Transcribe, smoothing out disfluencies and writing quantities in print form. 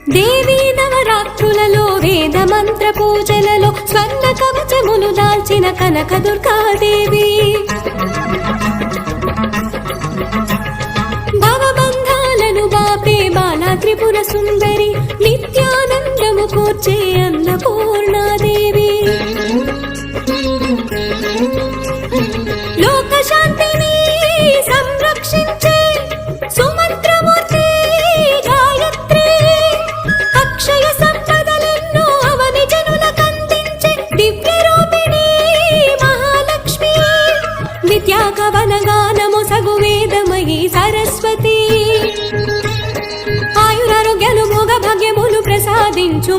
దేవీ నవరాత్రులలో వేద మంత్ర పూజలలో స్వర్ణ కవచములు దాల్చిన కనక దుర్గాదేవి భవబంధాలను బాపే బాలా త్రిపుర సుందరి నిత్యానందము కూర్చే అన్నపూర్ణాదేవి లోక శాంతిని సంరక్షించే సుమంత్రమూర్తి గాయత్రి అక్షయ సంపదలెన్నో అవని జనులకందించే దివ్య రూపిణి మహాలక్ష్మి విద్యా కవన గానము సగు వేదమయీ సరస్వతి ఆయురారోగ్యాలు భోగ భాగ్యములు ప్రసాదించు